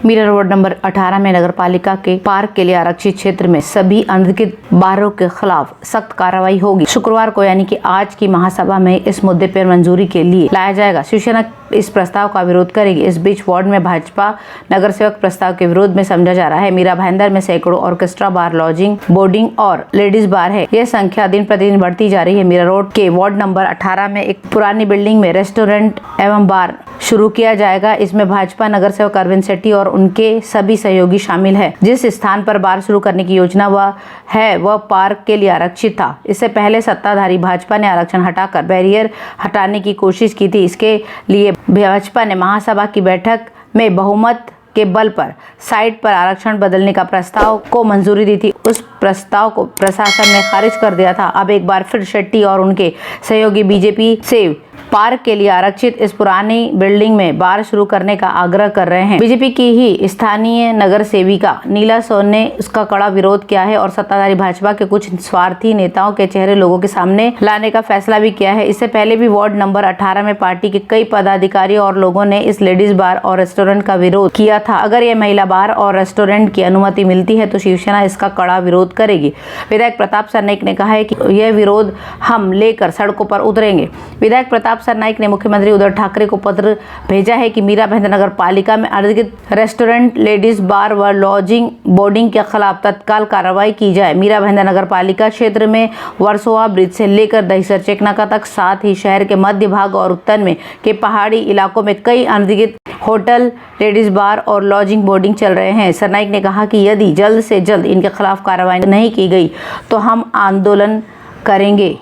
Meera road number 18 में नगर पालिका के पार्क के लिए आरक्षित क्षेत्र में सभी अनधिकृत बारों के खिलाफ सख्त कार्रवाई होगी। शुक्रवार को यानी कि आज की महासभा में इस मुद्दे पर मंजूरी के लिए लाया जाएगा। शिवसेना इस प्रस्ताव का विरोध करेगी। इस बीच वार्ड में भाजपा नगर सेवक प्रस्ताव के विरोध में समझा जा रहा है। मीरा भाईंदर में सैकड़ों ऑर्केस्ट्रा बार, लॉजिंग, बोर्डिंग और लेडीज बार है। यह संख्या दिन प्रतिदिन बढ़ती जा रही है। मीरा रोड के वार्ड नंबर 18 में एक पुरानी बिल्डिंग में रेस्टोरेंट एवं बार शुरू किया जाएगा। इसमें भाजपा नगर सेवक अरविंद सेट्टी और उनके सभी सहयोगी शामिल है। जिस स्थान पर बार शुरू करने की योजना वह पार्क के लिए आरक्षित था। इससे पहले सत्ताधारी भाजपा ने आरक्षण हटाकर बैरियर हटाने की कोशिश की थी। इसके लिए भाजपा ने महासभा की बैठक में बहुमत के बल पर साइट पर आरक्षण बदलने का प्रस्ताव को मंजूरी दी थी। उस प्रस्ताव को प्रशासन ने खारिज कर दिया था। अब एक बार फिर शेट्टी और उनके सहयोगी बीजेपी से पार्क के लिए आरक्षित इस पुरानी बिल्डिंग में बार शुरू करने का आग्रह कर रहे हैं। बीजेपी की ही स्थानीय नगर सेविका नीला सोन ने उसका कड़ा विरोध किया है और सत्ताधारी भाजपा के कुछ स्वार्थी नेताओं के चेहरे लोगों के सामने लाने का फैसला भी किया है। इससे पहले भी वार्ड नंबर 18 में पार्टी के कई पदाधिकारी और लोगों ने इस लेडीज बार और रेस्टोरेंट का विरोध किया था। अगर यह महिला बार और रेस्टोरेंट की अनुमति मिलती है तो शिवसेना इसका कड़ा विरोध करेगी। विधायक प्रताप सरनाईक ने कहा है कि यह विरोध हम लेकर सड़कों पर उतरेंगे। विधायक प्रताप सरनाईक ने मुख्यमंत्री उद्धव ठाकरे को पत्र भेजा है कि मीरा भाईंदर नगर पालिका में अनधिकृत रेस्टोरेंट, लेडीज बार व लॉजिंग, बोर्डिंग के खिलाफ तत्काल कार्रवाई की जाए। मीरा भाईंदर नगर पालिका क्षेत्र में वर्सोवा ब्रिज से लेकर दहिसर चेकनाका तक, साथ ही शहर के मध्य भाग और उत्तर में के पहाड़ी इलाकों में कई अनधिकृत होटल, लेडीज बार और लॉजिंग, बोर्डिंग चल रहे हैं। सरनाईक ने कहा कि यदि जल्द से जल्द इनके खिलाफ कार्रवाई नहीं की गई तो हम आंदोलन करेंगे।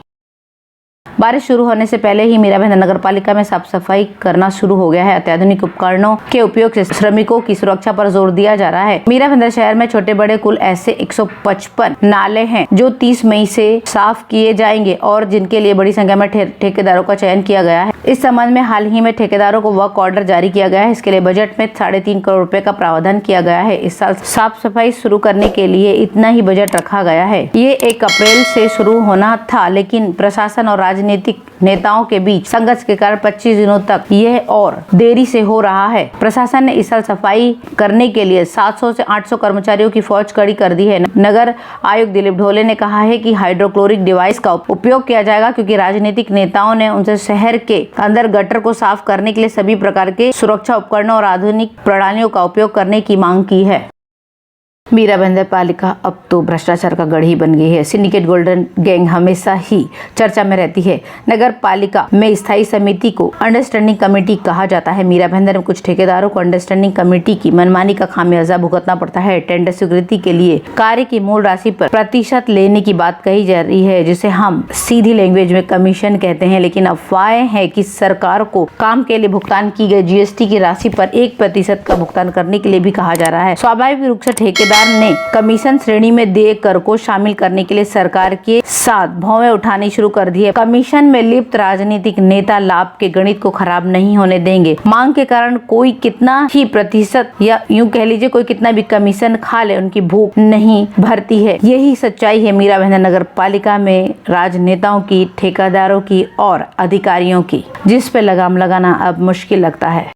बारिश शुरू होने से पहले ही मीरा भाईंदर नगर पालिका में साफ सफाई करना शुरू हो गया है। अत्याधुनिक उपकरणों के उपयोग से श्रमिकों की सुरक्षा पर जोर दिया जा रहा है। मीरा भाईंदर शहर में छोटे बड़े कुल ऐसे 155 नाले हैं जो 30 मई से साफ किए जाएंगे और जिनके लिए बड़ी संख्या में ठेकेदारों का चयन किया गया है। इस संबंध में हाल ही में ठेकेदारों को वर्क ऑर्डर जारी किया गया है। इसके लिए बजट में 3.5 करोड़ रुपए का प्रावधान किया गया है। इस साल साफ सफाई शुरू करने के लिए इतना ही बजट रखा गया है। ये 1 अप्रैल से शुरू होना था, लेकिन प्रशासन और राजनीतिक नेताओं के बीच संघर्ष के कारण 25 दिनों तक यह और देरी से हो रहा है। प्रशासन ने इस साल सफाई करने के लिए 700 से 800 कर्मचारियों की फौज कड़ी कर दी है। नगर आयुक्त दिलीप ढोले ने कहा है कि हाइड्रोक्लोरिक डिवाइस का उपयोग किया जाएगा, क्योंकि राजनीतिक नेताओं ने उनसे शहर के अंदर गटर को साफ करने के लिए सभी प्रकार के सुरक्षा उपकरणों और आधुनिक प्रणालियों का उपयोग करने की मांग की है। मीरा भाईंदर पालिका अब तो भ्रष्टाचार का गढ़ ही बन गई है। सिंडिकेट गोल्डन गैंग हमेशा ही चर्चा में रहती है। नगर पालिका में स्थायी समिति को अंडरस्टैंडिंग कमेटी कहा जाता है। मीरा भाईंदर में कुछ ठेकेदारों को अंडरस्टैंडिंग कमेटी की मनमानी का खामियाजा भुगतना पड़ता है। टेंडर स्वीकृति के लिए कार्य की मूल राशि पर प्रतिशत लेने की बात कही जा रही है, जिसे हम सीधी लैंग्वेज में कमीशन कहते हैं। लेकिन अफवाहें हैं कि सरकार को काम के लिए भुगतान की गई GST की राशि पर 1% का भुगतान करने के लिए भी कहा जा रहा है। स्वाभाविक रूप से ठेकेदार ने कमीशन श्रेणी में देय कर को शामिल करने के लिए सरकार के साथ भौवें उठानी शुरू कर दी है। कमीशन में लिप्त राजनीतिक नेता लाभ के गणित को खराब नहीं होने देंगे। मांग के कारण कोई कितना ही प्रतिशत या यूं कह लीजिए कोई कितना भी कमीशन खा ले, उनकी भूख नहीं भरती है। यही सच्चाई है मीरा भाईंदर नगर पालिका में राजनेताओं की, ठेकेदारों की और अधिकारियों की, जिस पे लगाम लगाना अब मुश्किल लगता है।